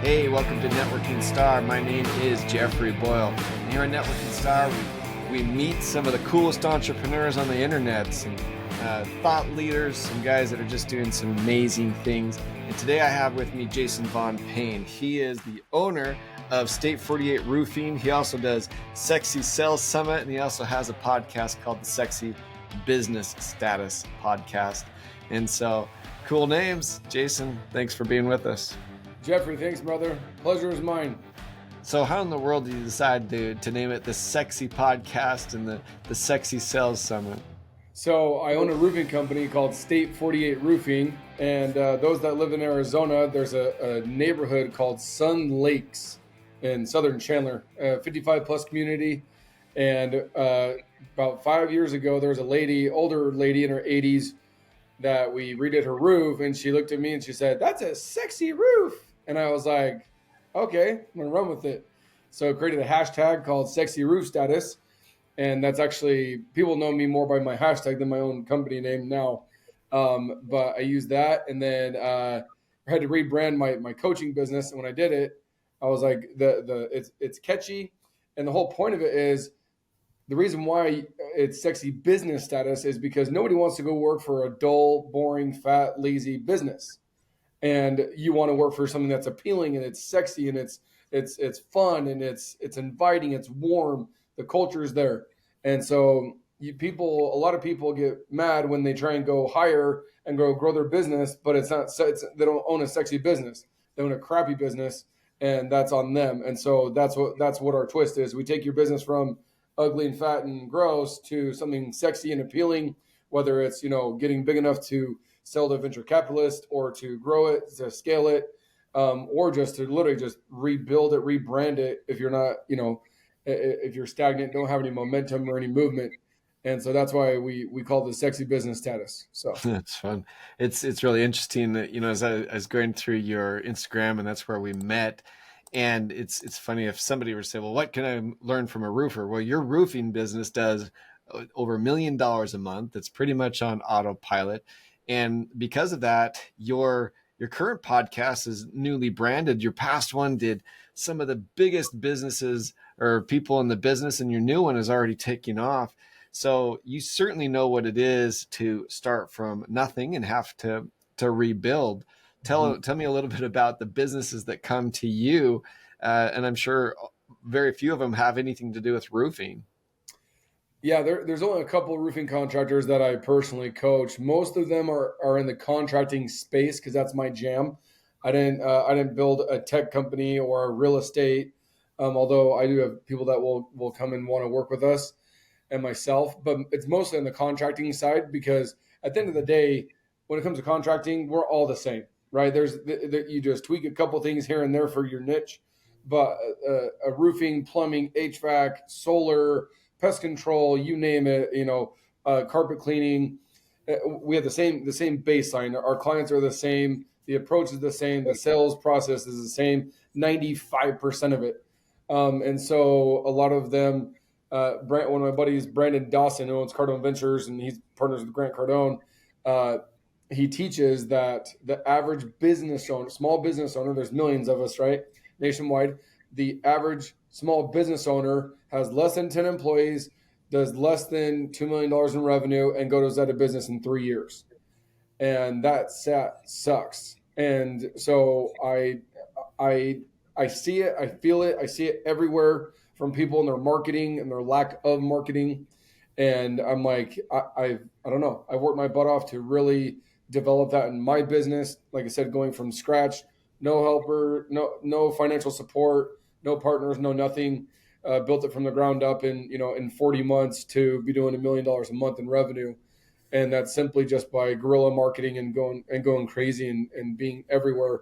Hey, welcome to Networking Star. My name is Jeffery Boyle. And here at Networking Star, we meet some of the coolest entrepreneurs on the internet, some thought leaders, some guys that are just doing some amazing things. And today I have with me Jason Von Payne. He is the owner of State 48 Roofing. He also does Sexy Sales Summit, and he also has a podcast called the Sexy Business Status Podcast. And so, cool names. Jason, thanks for being with us. Jeffrey, thanks, brother. Pleasure is mine. So how in the world did you decide to name it the Sexy Podcast and the Sexy Sales Summit? So I own a roofing company called State 48 Roofing. And those that live in Arizona, there's a neighborhood called Sun Lakes in southern Chandler, a 55 plus community. And about 5 years ago, there was a lady, older lady in her 80s, that we redid her roof. And she looked at me and she said, "That's a sexy roof." And I was like, okay, I'm going to run with it. So I created a hashtag called Sexy Roof Status. And that's actually, people know me more by my hashtag than my own company name now. But I used that. And then I had to rebrand my coaching business. And when I did it, I was like, it's catchy. And the whole point of it is, the reason why it's Sexy Business Status is because nobody wants to go work for a dull, boring, fat, lazy business. And you want to work for something that's appealing and it's sexy and it's fun and it's inviting, it's warm, the culture is there. And so a lot of people get mad when they try and go higher and grow their business, but they don't own a sexy business. They own a crappy business, and that's on them. And so that's what our twist is. We take your business from ugly and fat and gross to something sexy and appealing, whether it's, getting big enough to sell to venture capitalists or to grow it, to scale it, or just to literally just rebuild it, rebrand it if you're not, if you're stagnant, don't have any momentum or any movement. And so that's why we call it the Sexy Business Status. So that's fun. It's really interesting that, as I was going through your Instagram, and that's where we met. And it's funny if somebody were to say, well, what can I learn from a roofer? Well, your roofing business does over $1 million a month. It's pretty much on autopilot. And because of that, your current podcast is newly branded. Your past one did some of the biggest businesses or people in the business, and your new one is already taking off. So you certainly know what it is to start from nothing and have to rebuild. Tell me a little bit about the businesses that come to you. And I'm sure very few of them have anything to do with roofing. Yeah, there's only a couple of roofing contractors that I personally coach. Most of them are in the contracting space because that's my jam. I didn't build a tech company or a real estate, although I do have people that will come and want to work with us and myself. But it's mostly on the contracting side because at the end of the day, when it comes to contracting, we're all the same, right? You just tweak a couple things here and there for your niche, but a roofing, plumbing, HVAC, solar, pest control, you name it, carpet cleaning. We have the same baseline. Our clients are the same. The approach is the same. The sales process is the same, 95% of it. And so a lot of them, one of my buddies, Brandon Dawson, who owns Cardone Ventures, and he's partners with Grant Cardone. He teaches that the average business owner, small business owner, there's millions of us, right? Nationwide. The average small business owner has less than 10 employees, does less than $2 million in revenue, and goes out of business in 3 years. And that sucks. And so I see it, I feel it, I see it everywhere from people in their marketing and their lack of marketing. And I'm like, I don't know. I've worked my butt off to really develop that in my business. Like I said, going from scratch, no helper, no financial support, no partners, no nothing. Built it from the ground up in 40 months to be doing $1 million a month in revenue. And that's simply just by guerrilla marketing and going crazy and being everywhere.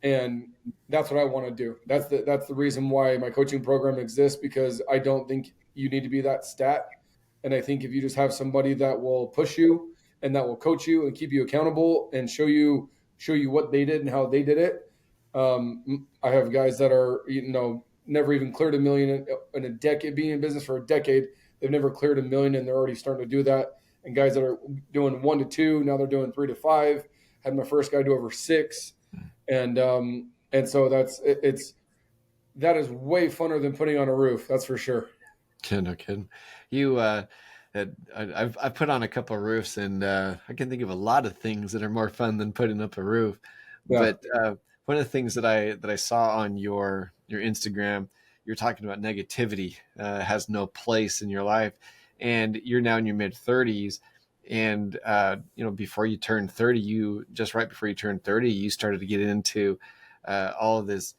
And that's what I want to do. That's the reason why my coaching program exists, because I don't think you need to be that stat. And I think if you just have somebody that will push you and that will coach you and keep you accountable and show you what they did and how they did it. I have guys that are, never even cleared $1 million in a decade, being in business for a decade. They've never cleared $1 million, and they're already starting to do that. And guys that are doing 1 to 2, now they're doing 3 to 5. Had my first guy do over 6. And And so that is way funner than putting on a roof. That's for sure. No kidding. You, I've put on a couple of roofs, and I can think of a lot of things that are more fun than putting up a roof. Yeah. But one of the things that I saw on your Instagram, you're talking about negativity has no place in your life, and you're now in your mid 30s, and before you turned 30, you just right before you turned 30, you started to get into all of this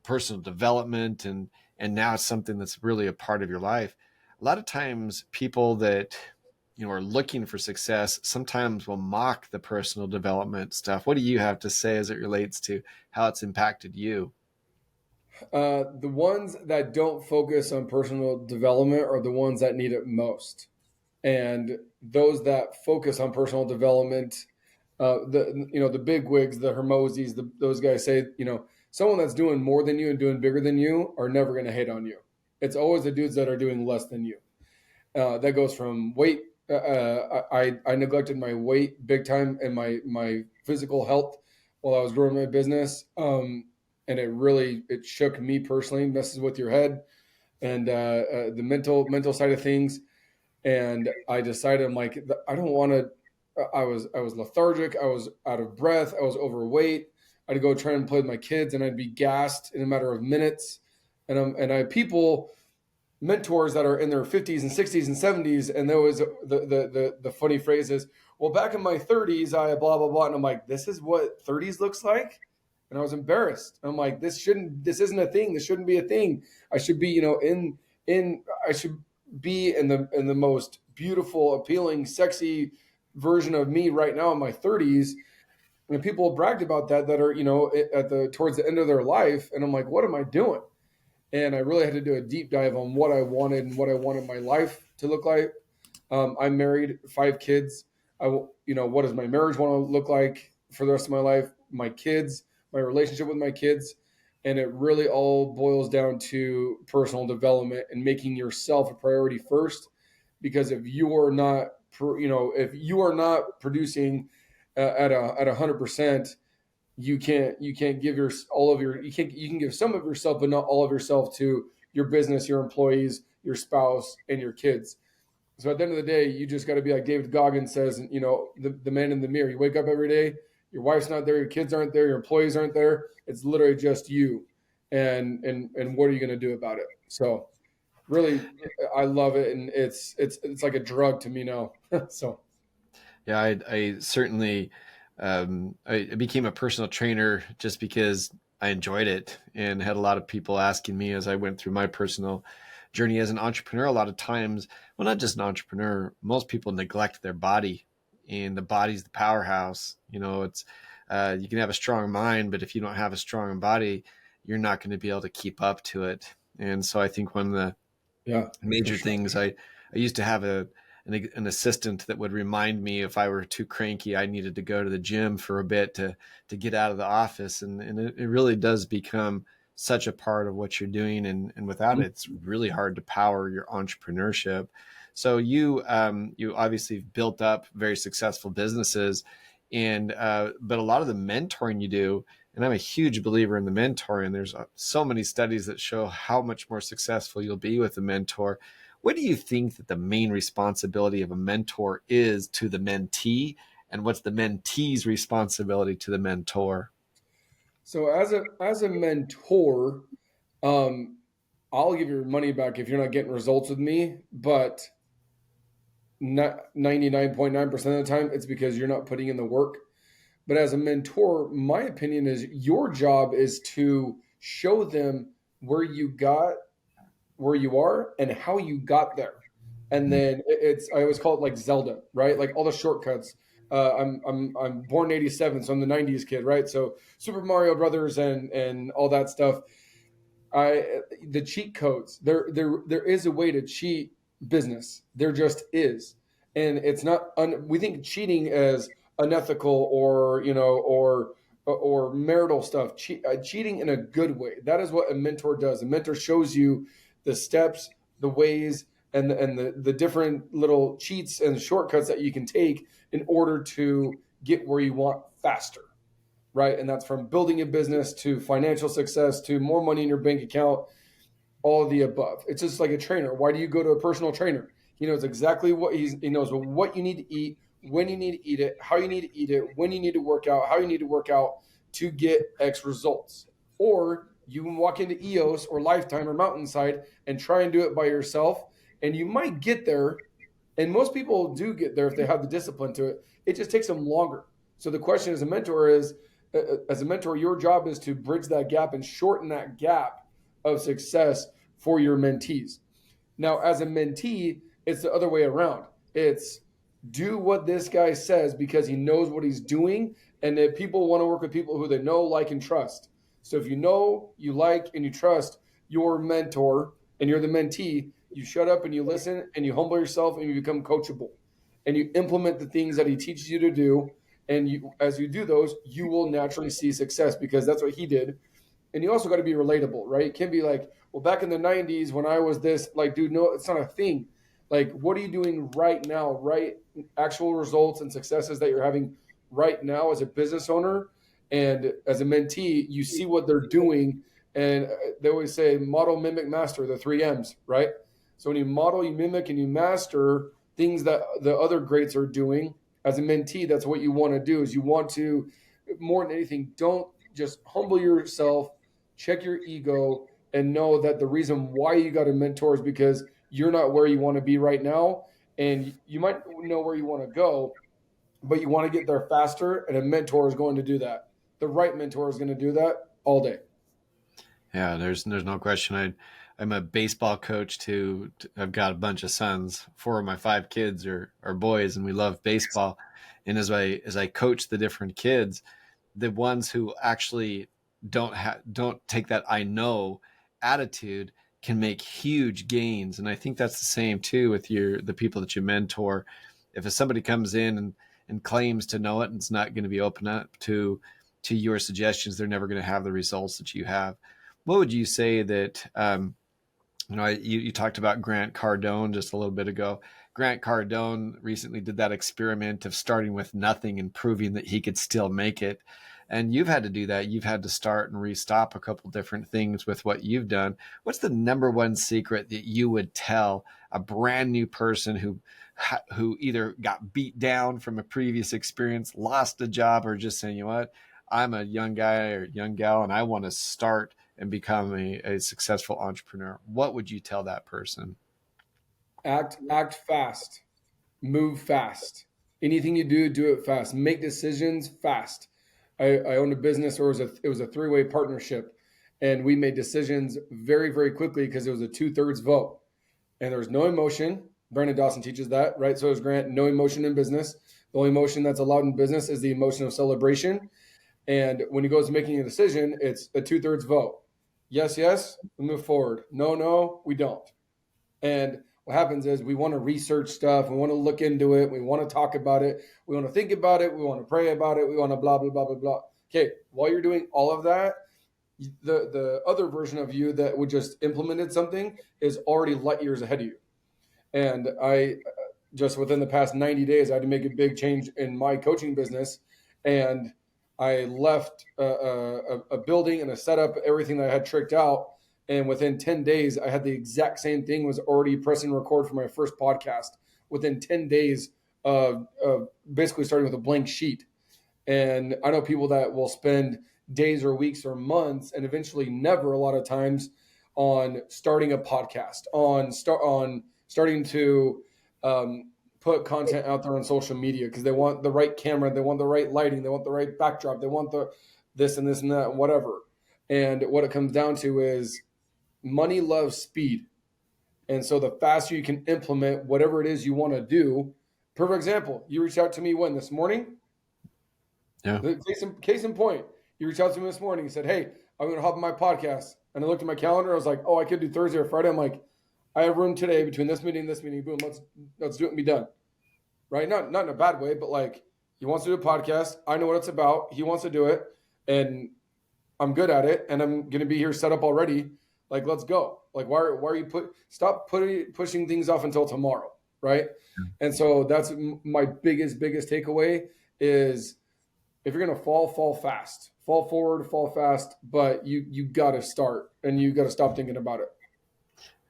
personal development, and now it's something that's really a part of your life. A lot of times people that are looking for success sometimes will mock the personal development stuff. What do you have to say as it relates to how it's impacted you? The ones that don't focus on personal development are the ones that need it most. And those that focus on personal development, the big wigs, the Hermosis, those guys say, someone that's doing more than you and doing bigger than you are never going to hate on you. It's always the dudes that are doing less than you. That goes from weight. I neglected my weight big time and my physical health while I was growing my business. And it shook me personally, messes with your head and the mental side of things. And I decided, I'm like, I don't want to. I was lethargic. I was out of breath. I was overweight. I'd go try and play with my kids, and I'd be gassed in a matter of minutes. And I had people, mentors that are in their 50s and 60s and 70s, and there was the funny phrase is, well, back in my 30s, I blah blah blah, and I'm like, this is what 30s looks like. And I was embarrassed. I'm like, this isn't a thing. This shouldn't be a thing. I should be, I should be in the most beautiful, appealing, sexy version of me right now in my 30s. And people bragged about that are, towards the end of their life. And I'm like, what am I doing? And I really had to do a deep dive on what I wanted and what I wanted my life to look like. I'm married, 5 kids. What does my marriage want to look like for the rest of my life? My kids, my relationship with my kids. And it really all boils down to personal development and making yourself a priority first. Because if you are not, producing at 100%, you can't give you can give some of yourself, but not all of yourself to your business, your employees, your spouse, and your kids. So at the end of the day, you just got to be like David Goggins says, the man in the mirror. You wake up every day, your wife's not there, your kids aren't there, your employees aren't there. It's literally just you. And what are you going to do about it? So really, I love it. And it's like a drug to me now. So. Yeah, I certainly I became a personal trainer just because I enjoyed it, and had a lot of people asking me as I went through my personal journey as an entrepreneur. A lot of times, well, not just an entrepreneur, most people neglect their body, and the body's the powerhouse. It's you can have a strong mind, but if you don't have a strong body, you're not going to be able to keep up to it. And so I think one of the Yeah, for major sure. things, I used to have an assistant that would remind me if I were too cranky, I needed to go to the gym for a bit to get out of the office. And it really does become such a part of what you're doing. And without it, it's really hard to power your entrepreneurship. So you obviously built up very successful businesses, and but a lot of the mentoring you do, and I'm a huge believer in the mentoring. There's so many studies that show how much more successful you'll be with a mentor. What do you think that the main responsibility of a mentor is to the mentee, and what's the mentee's responsibility to the mentor? So as a mentor, um, I'll give your money back if you're not getting results with me, but not 99.9% of the time, it's because you're not putting in the work. But as a mentor, my opinion is your job is to show them where you are and how you got there. And then I always call it like Zelda, right? Like all the shortcuts. I'm born in '87, so I'm the '90s kid, right? So Super Mario Brothers and all that stuff. The cheat codes. There is a way to cheat business. There just is, and it's not. We think cheating as unethical or marital stuff. Cheating in a good way. That is what a mentor does. A mentor shows you the steps, the ways, and the different little cheats and shortcuts that you can take in order to get where you want faster. right? And that's from building a business to financial success to more money in your bank account, all of the above. It's just like a trainer. Why do you go to a personal trainer? He knows exactly he knows what you need to eat, when you need to eat it, how you need to eat it, when you need to work out, how you need to work out to get X results. Or you can walk into EOS or Lifetime or Mountainside and try and do it by yourself, and you might get there. And most people do get there if they have the discipline to it. It just takes them longer. So the question as a mentor, your job is to bridge that gap and shorten that gap of success for your mentees. Now, as a mentee, it's the other way around. It's do what this guy says because he knows what he's doing, and that people want to work with people who they know, like, and trust. So if you know, you like, and you trust your mentor and you're the mentee, you shut up and you listen and you humble yourself and you become coachable and you implement the things that he teaches you to do. And as you do those, you will naturally see success because that's what he did. And you also got to be relatable, right? It can be like, well, back in the 90s when I was this, like, dude, no, it's not a thing. Like, what are you doing right now, right? Actual results and successes that you're having right now as a business owner and as a mentee, you see what they're doing. And they always say model, mimic, master, the 3 M's, right? So when you model, you mimic, and you master things that the other greats are doing as a mentee, that's what you want to do is you want to, more than anything, don't just humble yourself, check your ego, and know that the reason why you got a mentor is because you're not where you want to be right now. And you might know where you want to go, but you want to get there faster. And a mentor is going to do that. The right mentor is going to do that all day. Yeah, there's no question. I'm a baseball coach too. I've got a bunch of sons. 4 of my 5 kids are boys, and we love baseball. And as I coach the different kids, the ones who actually don't take that I know attitude can make huge gains. And I think that's the same too with the people that you mentor. If somebody comes in and claims to know it and it's not going to be open up to your suggestions, they're never going to have the results that you have. What would you say that, you talked about Grant Cardone just a little bit ago. Grant Cardone recently did that experiment of starting with nothing and proving that he could still make it. And you've had to do that. You've had to start and restop a couple different things with what you've done. What's the number one secret that you would tell a brand new person who either got beat down from a previous experience, lost a job, or just saying, you know what, I'm a young guy or young gal and I want to start and become a successful entrepreneur? What would you tell that person? Act fast, move fast. Anything you do it fast. Make decisions fast. I owned a business, or it was a 3-way partnership, and we made decisions very, very quickly because it was a 2/3 vote, and there was no emotion. Brandon Dawson teaches that, right? So is Grant. No emotion in business. The only emotion that's allowed in business is the emotion of celebration. And when he goes to making a decision, it's a 2/3 vote. Yes, yes, we move forward. No, no, we don't. And what happens is we want to research stuff. We want to look into it. We want to talk about it. We want to think about it. We want to pray about it. We want to blah, blah, blah, blah, blah. Okay, while you're doing all of that, the other version of you that would just implemented something is already light years ahead of you. And I just within the past 90 days, I had to make a big change in my coaching business. And I left a building and a setup, everything that I had tricked out. And within 10 days, I had the exact same thing, was already pressing record for my first podcast within 10 days of basically starting with a blank sheet. And I know people that will spend days or weeks or months and eventually never, a lot of times, on starting a podcast, on starting to put content out there on social media because they want the right camera, they want the right lighting, they want the right backdrop, they want the this and this and that, and whatever. And what it comes down to is money loves speed. And so the faster you can implement whatever it is you want to do. Perfect example, you reached out to me when this morning? Yeah. Case in point, you reached out to me this morning. You said, hey, I'm going to hop on my podcast. And I looked at my calendar. I was like, oh, I could do Thursday or Friday. I'm like, I have room today between this meeting and this meeting. Boom, let's do it and be done. Right? Not in a bad way, but like, he wants to do a podcast. I know what it's about. He wants to do it. And I'm good at it. And I'm going to be here set up already. Like, let's go. Like, why are you stop pushing things off until tomorrow. Right. And so that's my biggest takeaway is if you're going to fall, fall fast, fall forward, fall fast, but you got to start and you got to stop thinking about it.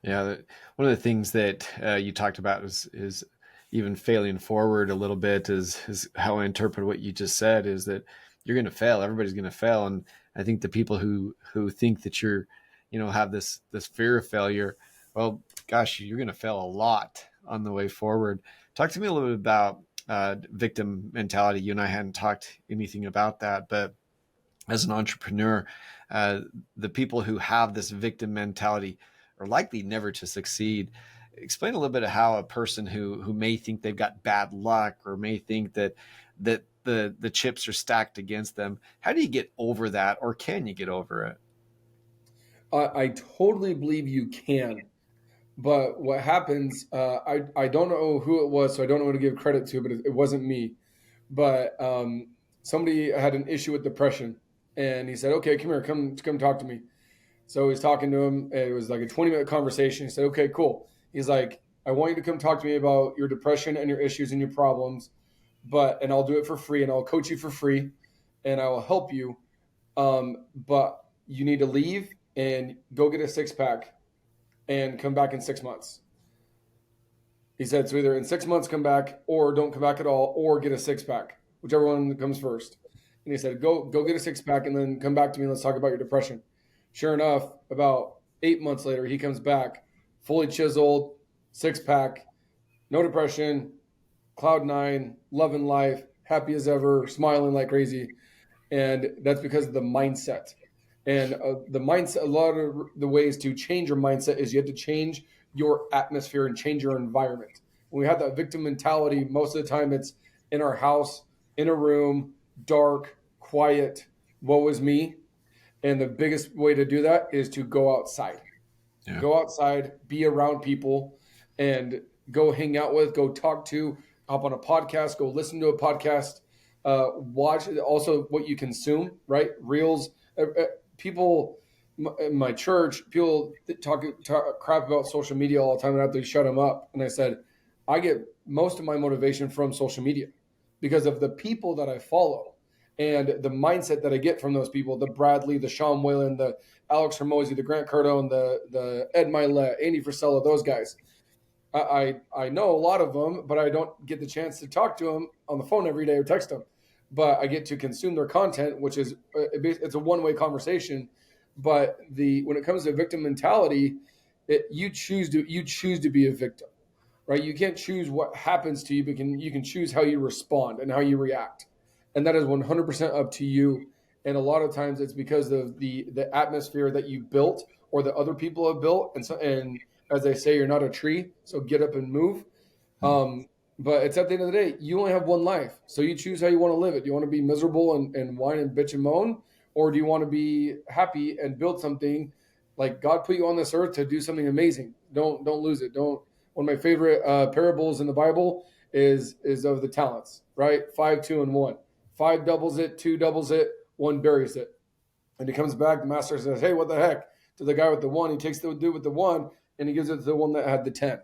Yeah, one of the things that you talked about is even failing forward a little bit is how I interpret what you just said is that you're going to fail. Everybody's going to fail, and I think the people who think that you're, have this fear of failure, well, gosh, you're going to fail a lot on the way forward. Talk to me a little bit about victim mentality. You and I hadn't talked anything about that, but as an entrepreneur, uh, the people who have this victim mentality are likely never to succeed. Explain a little bit of how a person who may think they've got bad luck or may think that the chips are stacked against them. How do you get over that, or can you get over it? I totally believe you can. But what happens, I don't know who it was, so I don't know who to give credit to, but it wasn't me. But somebody had an issue with depression, and he said, "Okay, come here, come talk to me." So he's talking to him. And it was like a 20-minute conversation. He said, "Okay, cool." He's like, "I want you to come talk to me about your depression and your issues and your problems, and I'll do it for free, and I'll coach you for free, and I will help you. But you need to leave and go get a six pack and come back in 6 months." He said, "So either in 6 months come back, or don't come back at all, or get a six pack, whichever one comes first." And he said, "Go get a six pack and then come back to me and let's talk about your depression." Sure enough, about 8 months later, he comes back, fully chiseled, six pack, no depression, cloud nine, loving life, happy as ever, smiling like crazy. And that's because of the mindset. And the mindset, a lot of the ways to change your mindset is you have to change your atmosphere and change your environment. When we have that victim mentality, most of the time it's in our house, in a room, dark, quiet, woe is me. And the biggest way to do that is to go outside. Yeah. Go outside, be around people, and go hang out with, go talk to, hop on a podcast, go listen to a podcast, watch also what you consume, right? Reels. People in my church, people talk crap about social media all the time, and I have to shut them up. And I said, I get most of my motivation from social media because of the people that I follow and the mindset that I get from those people, the Bradley, the Sean Whalen, the Alex Hormozy, the Grant Cardone, the Ed Milet, Andy Frisella, those guys. I know a lot of them, but I don't get the chance to talk to them on the phone every day or text them. But I get to consume their content, which is it's a one-way conversation. But when it comes to victim mentality, you choose to be a victim, right? You can't choose what happens to you, but you can choose how you respond and how you react, and that is 100% up to you. And a lot of times it's because of the atmosphere that you built or that other people have built, and as they say, you're not a tree, so get up and move. But it's at the end of the day, you only have one life, so you choose how you want to live it. Do you want to be miserable and whine and bitch and moan, or do you want to be happy and build something? Like God put you on this earth to do something amazing. Don't lose it. Don't. One of my favorite parables in the Bible is of the talents, right? 5, 2, and 1. 5 doubles it, 2 doubles it, 1 buries it. And he comes back, the master says, "Hey, what the heck?" To the guy with the 1, he takes the dude with the 1 and he gives it to the one that had the 10.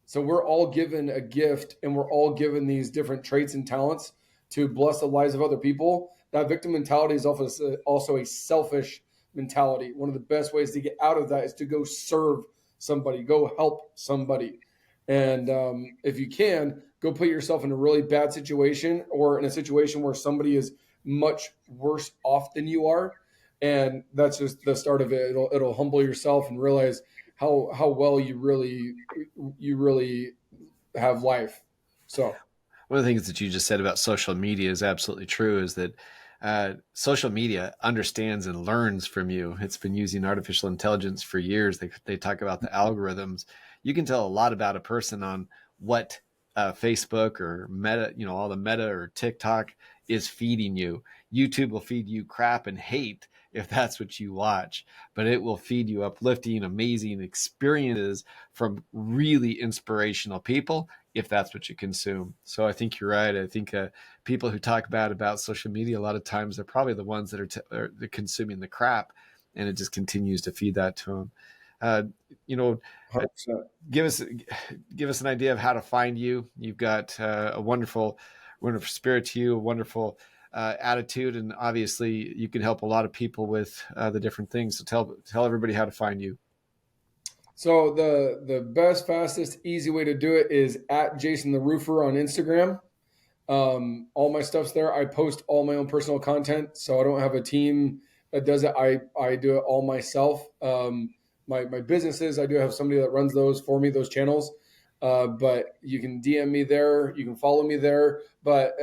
So we're all given a gift and we're all given these different traits and talents to bless the lives of other people. That victim mentality is also a selfish mentality. One of the best ways to get out of that is to go serve somebody, go help somebody. And if you can, go put yourself in a really bad situation or in a situation where somebody is much worse off than you are. And that's just the start of it. It'll humble yourself and realize how well you really have life. So One of the things that you just said about social media is absolutely true, is that social media understands and learns from you. It's been using artificial intelligence for years. They talk about the algorithms. You can tell a lot about a person on what Facebook or Meta, all the Meta or TikTok is feeding you. YouTube will feed you crap and hate if that's what you watch, but it will feed you uplifting, amazing experiences from really inspirational people if that's what you consume. So I think you're right. I think people who talk bad about social media, a lot of times they're probably the ones that are consuming the crap, and it just continues to feed that to them. Uh, you know, 100%. give us an idea of how to find you. You've got a wonderful spirit to you, a wonderful attitude, and obviously you can help a lot of people with the different things. So tell everybody how to find you. So the best, fastest, easy way to do it is at Jason the Roofer on Instagram. All my stuff's there. I post all my own personal content, so I don't have a team that does it. I do it all myself. My businesses, I do have somebody that runs those for me, those channels. But you can DM me there. You can follow me there. But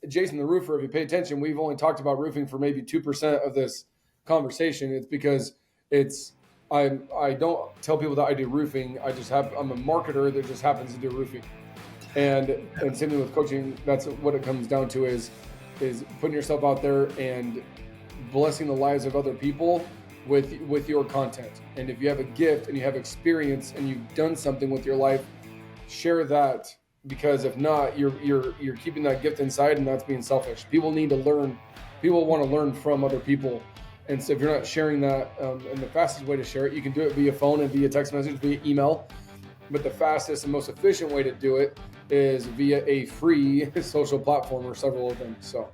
Jason the Roofer, if you pay attention, we've only talked about roofing for maybe 2% of this conversation. It's because I don't tell people that I do roofing. I'm a marketer that just happens to do roofing. And same thing with coaching. That's what it comes down to is putting yourself out there and blessing the lives of other people with your content. And if you have a gift and you have experience and you've done something with your life, share that, because if not, you're keeping that gift inside, and that's being selfish. People need to learn. People want to learn from other people. And so if you're not sharing that, and the fastest way to share it, you can do it via phone and via text message, via email. But the fastest and most efficient way to do it is via a free social platform, or several of them. So,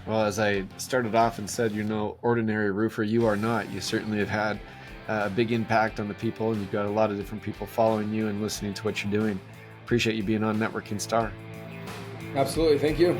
well, as I started off and said, you're no ordinary roofer. You are not. You certainly have had a big impact on the people, and you've got a lot of different people following you and listening to what you're doing. Appreciate you being on Networking Star. Absolutely. Thank you.